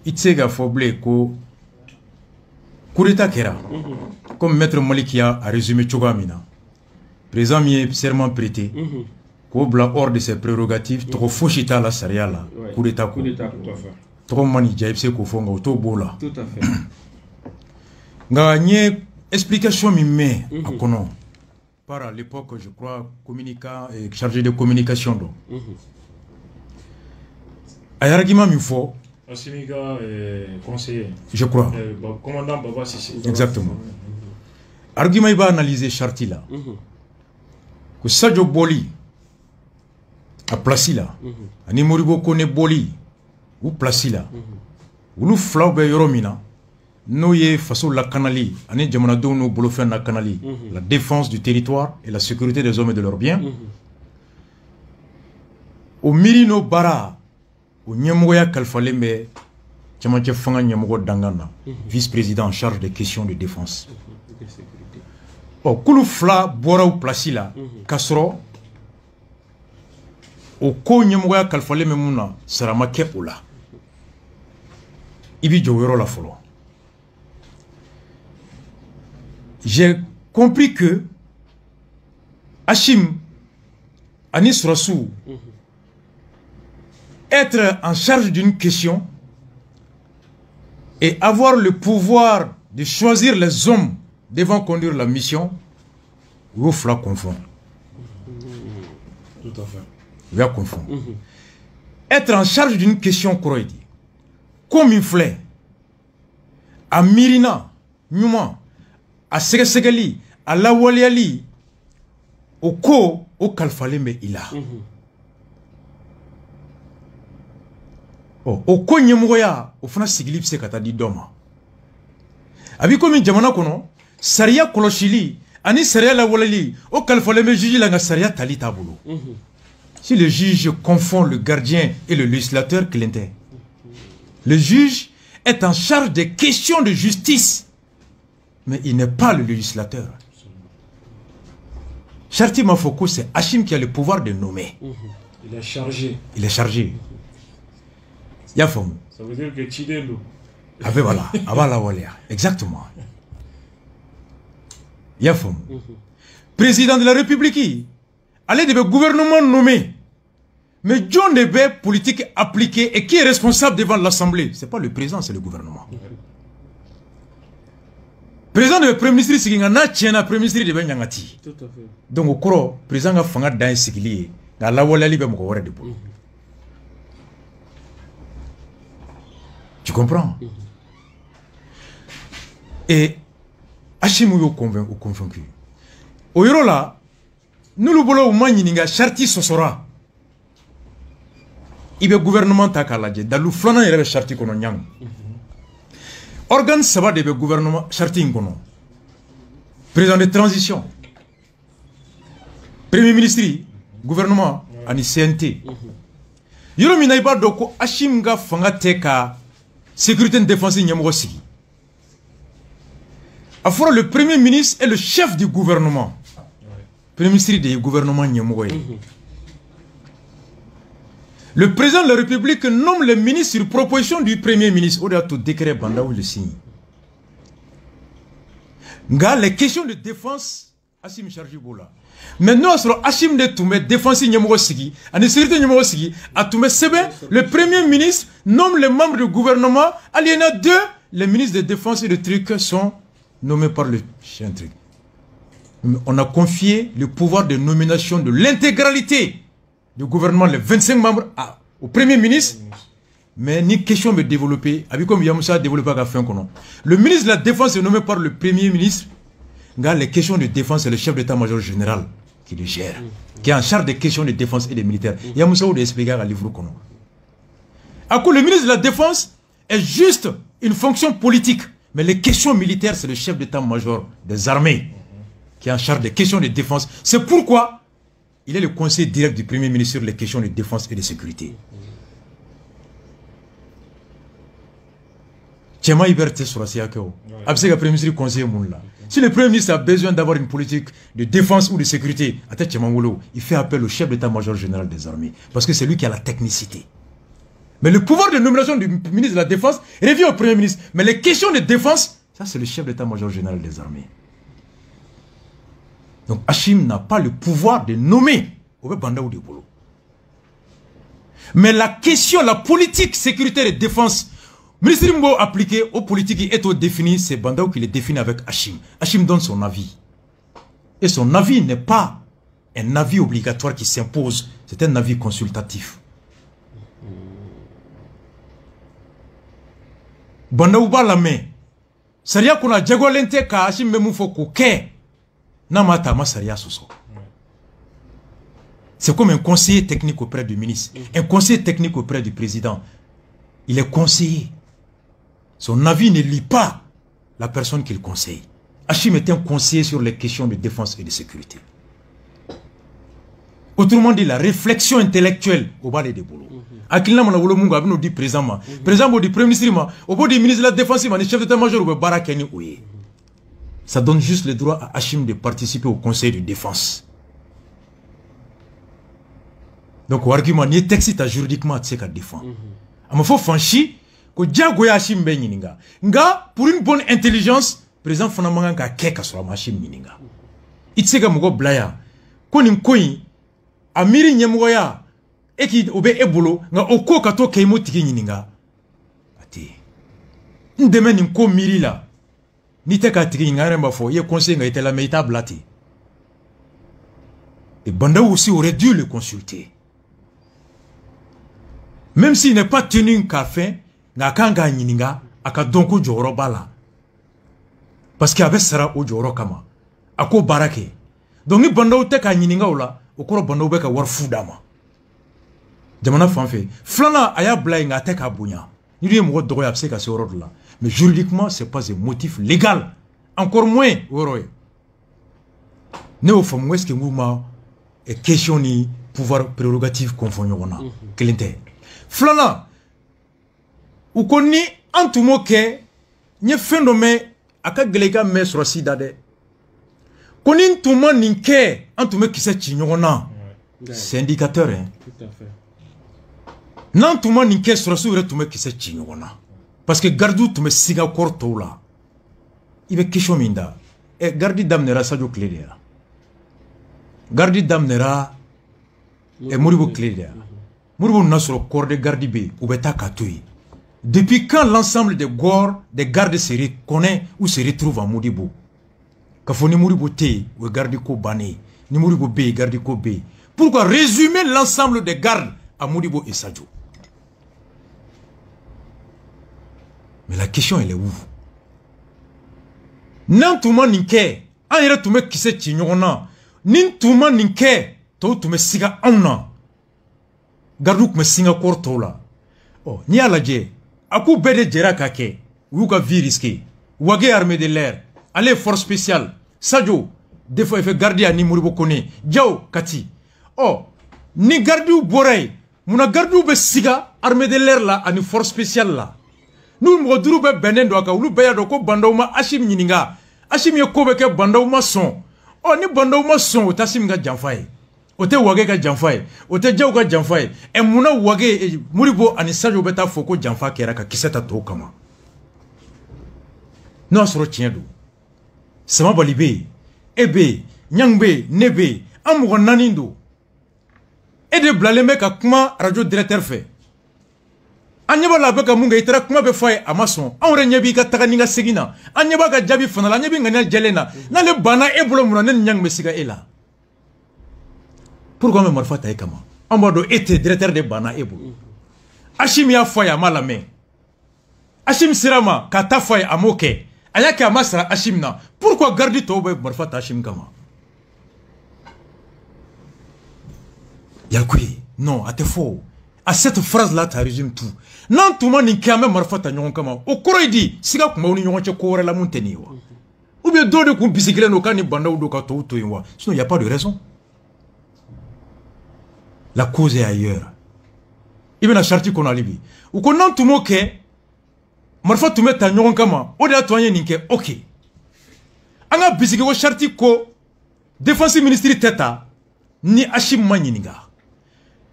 Itsega Foble ko coup d'état kera. Comme Maître Malikia a résumé Chogamina. Président mi serment prêté. Ko bla hors de ses prérogatives, trop foshita la saria la. Coup d'état ko. Trop mani jaipse ko fonga auto bola. Tout à fait. Nga nye explication mi me akono. Par à l'époque, je crois, communicant et chargé de communication. Donc. Ayaragima mi fo. Assimiga conseiller. Je crois. Commandant Baba Sissi. Exactement. Argument il va analyser Charti là. Que Sadio Boli a placé là. Ani Moribo Kone Boli ou placé là. Ou nous flaube yoromina. Nous y façon la canali. Ani Djamanado nous bolofen la canali. La défense du territoire et la sécurité des hommes et de leurs biens. Au Mirino Bara. Au Nyamoya Kalfalembe. Tchamanche Fanga Nyamogo Dangana. Vice-président en charge des questions de défense. Kulu fla bora ou placé là. Kasro. Au ko Nyamoya Kalfalembe Mouna. Saramake Ola. Ibi Jowero la folo. J'ai compris que Hachim Anis Rassou être en charge d'une question et avoir le pouvoir de choisir les hommes devant conduire la mission, vous fera confondre. Tout à fait. Vous allez confondre. Être en charge d'une question, Koroidi, comme il fait à Mirina, Numa, à Segasegali, à Lawaliali, au Ko, au Kalfalembe il a. Au Ko Nyemoya, au Fana Sigilip Sekatadi Doma. Abi comme Jamana Kono, Saria Koloshili, Ani Saria Lawaliali, au Kalfalembe juge la Saria Talita Bolo. Si le juge confond le gardien et le législateur, Clinton, le juge est en charge des questions de justice. Mais il n'est pas le législateur. Charti Mafoko, c'est Hachim qui a le pouvoir de nommer. Il est chargé. Il est chargé. Yafom. Ça veut dire que Chidelo. Ah ben voilà. Avala Walia. Exactement. Yafom. Président de la République. Allez de gouvernement nommé. Mais John Debe, politique appliquée et qui est responsable devant l'Assemblée. Ce n'est pas le président, c'est le gouvernement. Président de Premier ministre Siginga na tiena Premier ministre de Benyangati. Tout à fait. Donc au cours, président a fanga dans Sigili, dans la Walali be moko de polo. Tu comprends? Et Hachim yo convaincu. Au yoro là, nous le bolo manininga Charti Sosora. Il be gouvernement takalaje, dans le flana il y avait Charti kono nyang. Organe saba de gouvernement Charti Ngono. Président de transition. Premier ministre, gouvernement, ani CNT. Yoro minaiba doko Hachim ga fanga teka sécurité et défense Nyamogosi. Afora le premier ministre est le chef du gouvernement. Premier ministre du gouvernement Nyamogoy. Le président de la République nomme les ministres sur proposition du premier ministre. Au-delà de tout décret Banda où il signe. Les questions de défense, Hachim chargé Bola. Maintenant, sur Hachim de Toumé, défense Nyamogosigi, en sécurité Nyamogosigi, à Toumé Sebe, le premier ministre nomme les membres du gouvernement. Il y en a deux, les ministres de défense et de trucs sont nommés par le chien truc. On a confié le pouvoir de nomination de l'intégralité du gouvernement, les 25 membres, au premier ministre. Mais ni question de développer, avec comme Yamoussa a développé à la fin. Le ministre de la Défense est nommé par le premier ministre. Les questions de défense, c'est le chef d'état-major général qui le gère, qui est en charge des questions de défense et des militaires. Yamoussa a expliqué à livre. Le ministre de la Défense est juste une fonction politique. Mais les questions militaires, c'est le chef d'état-major des armées qui est en charge des questions de défense. C'est pourquoi il est le conseiller direct du Premier ministre sur les questions de défense et de sécurité. Si le Premier ministre conseiller si le Premier ministre a besoin d'avoir une politique de défense ou de sécurité, il fait appel au chef d'état-major général des armées. Parce que c'est lui qui a la technicité. Mais le pouvoir de nomination du ministre de la Défense revient au Premier ministre. Mais les questions de défense, ça c'est le chef d'état-major général des armées. Donc Hachim n'a pas le pouvoir de nommer au Bandaou de Bolo. Mais la question, la politique sécurité et défense, le ministre Mbo appliqué aux politiques et aux définis, c'est Bandaou qui les définit avec Hachim. Hachim donne son avis. Et son avis n'est pas un avis obligatoire qui s'impose, c'est un avis consultatif. Bandaou ba la main. Saria kuna jago lente ka Hachim memu fo ko ke. Namata ma saria soso. C'est comme un conseiller technique auprès du ministre, un conseiller technique auprès du président. Il est conseiller. Son avis ne lie pas la personne qu'il conseille. Hachim est un conseiller sur les questions de défense et de sécurité. Autrement dit, la réflexion intellectuelle au bas des boulots. Akilna Manawolo Munga nous dit présentement. Présentement du Premier ministre, au bout du ministre de la Défense, le chef d'état-major, au Barakeni Ouye. Ça donne juste le droit à Hachim de participer au conseil de défense. Donc, l'argument n'est texte juridiquement tu sais qu'à défendre. Il faut franchir que Diagoya Hachim ben yininga. Nga pour une bonne intelligence, président Fonamanga ka keka sur la Hachim yininga. Itsega mugo blaya. Konim koyi amiri nyemoya eki obe ebolo nga oko kato keimo tiki yininga. Ati. Ndeme nimko miri la. Nite ka tiki yininga remba fo ye conseil nga itela meita blati. Et Bandaou aussi aurait dû le consulter. Même s'il n'est pas tenu qu'à fin, n'a qu'un gars yininga, à qu'à donko joro bala. Parce qu'il y avait sera au joro kama. À quoi barake. Donc, ni Bandaou te ka yininga ou là, au cours Bandaou beka war foudama. Jamana fanfe. Flana aya blay nga te ka bounya. Ni lui mou droit abse ka se orod là. Mais juridiquement, c'est pas un motif légal. Encore moins, oroye. Ne au fond, est-ce que mouvement est question ni pouvoir prérogatif confondre Kelente. Flana, ou koni antumo ke nye phénomène aka gelega me sur sida de koni ntuma ninke antume kise chinyona c'est indicateur hein tout à fait nantuma ninke sur sura tume kise chinyona parce que gardu tume siga korto la ibe kisho minda e gardi damnera sajo clédea gardi damnera e muribo clédea Mourou Nasro corps de garde B ou beta katui. Depuis quand l'ensemble des gords des gardes se reconnaît ou se retrouve en Modibo? Kafoni Mouribo T ou garde ko Bané, ni Mouribo B garde ko B. Pourquoi résumer l'ensemble des gardes à Modibo et Sadio? Mais la question elle est où? Nantouma ninke, an yere tume kise chinyona, nintouma ninke, to tume siga amna. Gardouk me Singapour tola. Oh, ni à la dje. Akou bede djera kake. Ou ka vie risqué. Wage armée de l'air. Allez, force spéciale. Sadio. Des fois, il fait garder à ni Mouribo Kone. Diao, Kati. Oh, ni gardou borey. Mouna gardou be siga. Armée de l'air là. Ani force spéciale là. Nous, m'odrou be benen doaka. Ou nous beya doko bandaouma Hachim Nininga. Hachim Yokobe ke bandaouma son. Oh, ni bandaouma son. Tassim ga djanfaye. Ote wage ka janfaye, ote jaw ka janfaye, e muna wage Muribo ani Sadio beta foko janfa kera ka kiseta to kama. No soro tiendu. Sama balibe, ebe, nyangbe, nebe, amugo nanindo. E de blaleme ka kuma radio directeur fait. Anyeba la beka munga itara kuma be faye amason. Anre nyebi ka taganinga segina. Anyeba ka jabi fanala nyebi ngana jelena. Na le bana e bolo muna nen nyang mesiga ela. Pourquoi me marfa taï kama? Ambado était directeur de Bana Ebo. Hachim ya foya malame. Hachim sirama kata foya amoke. Ayake amasra Hachim na. Pourquoi garder tobe marfa Hachim kama? Yakui, non, à te faux. À cette phrase là, tu résumes tout. Non, tout le monde n'a pas marfa ta nyon kama. Au courant dit, si la kuma union che kore la monteniwa. Ou bien d'autres qu'on bicyclette no kani banda ou doka to to ywa. Sinon il y a pas de raison. La cause est ailleurs. Il y a un charti qu'on a libi. Ou qu'on a tout le monde qui marfa tu mets ta nyon kama. Ou de la toanye ninke ok. Anga bisiki ko charti ko défense ministre teta ni Hachim Manininga.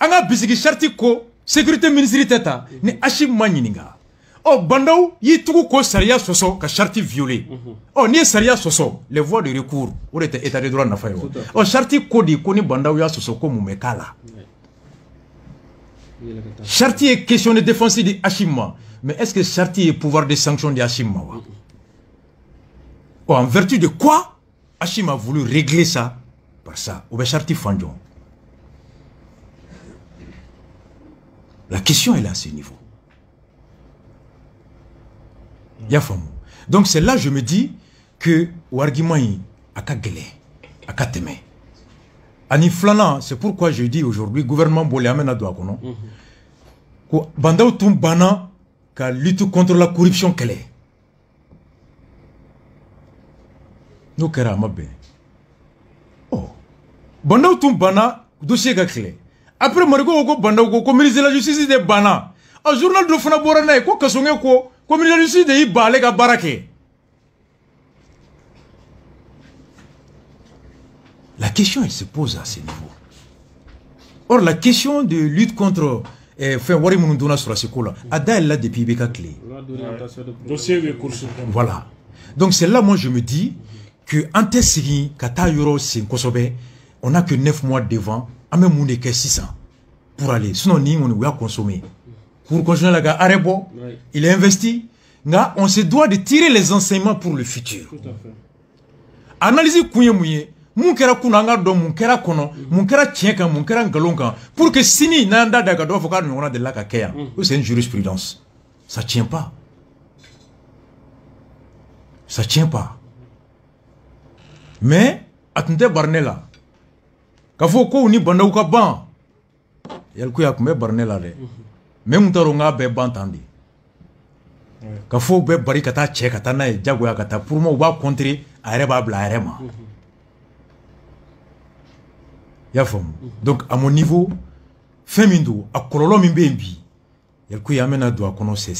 Anga bisiki charti ko sécurité ministre tata ni Hachim Magninga. Oh, Bandaou, yi tugu ko sariya soso ka charte violé. Oh, ni sariya soso, les voies de recours, ou était état de droit na fayo. Oh, charte kodi koni Bandaou ya soso ko mumekala. Charte est question de défense de Hachim. Mais est-ce que charte est pouvoir de sanction de Hachim? Oh, en vertu de quoi Hachim a voulu régler ça par ça? Ou bien charte Fandjon. La question est là à ce niveau. Donc c'est là que je me dis que l'argument est à Kagele, à Kateme. Ani Flana, c'est pourquoi je dis aujourd'hui, gouvernement Bolé amène à Douakono, que Bandaou Tumbana, qu'à lutte contre la corruption qu'elle est. Nous kera mabé. Oh. Bandaou Tumbana, dossier gakle. Après, Margot, Bandaou, comme ministre de la Justice de Bana. Un journal de Fana Borana, quoi que son écho, comme ministre de la Justice de Ibalega Barake. La question, elle se pose à ce niveau. Or, la question de lutte contre Wari Mounouna sur la Sekola, Ada est là depuis Beka Clé. Voilà. Donc, c'est là, moi, je me dis que Antesiri, Kata Yoro, Kosobe, on n'a que 9 mois devant. Ame moune ke 600 pour aller. Sinon, on a consommé. Pour continuer la gare, Arebo, il est investi. On se doit de tirer les enseignements pour le futur. Tout à fait. Analyser Kouye Mouye, mon kera Kunanga don, mon kera Kono, mon kera Tienka, mon kera Ngalonga, pour que Sini Nanda Dagado Foka Nona de la Kakea. C'est une jurisprudence. Ça ne tient pas. Ça ne tient pas. Mais, attendez Barnella. Kafo ko ni Bandaou ka ban yel ko yakume Barnella de même taro nga be ban tandi Kafo be bari kata che kata na jago ya kata pour mo ba contrer areba bla arema ya fam. Donc à mon niveau femindo a kololo mi be mbi yel ko yamena do akono c'est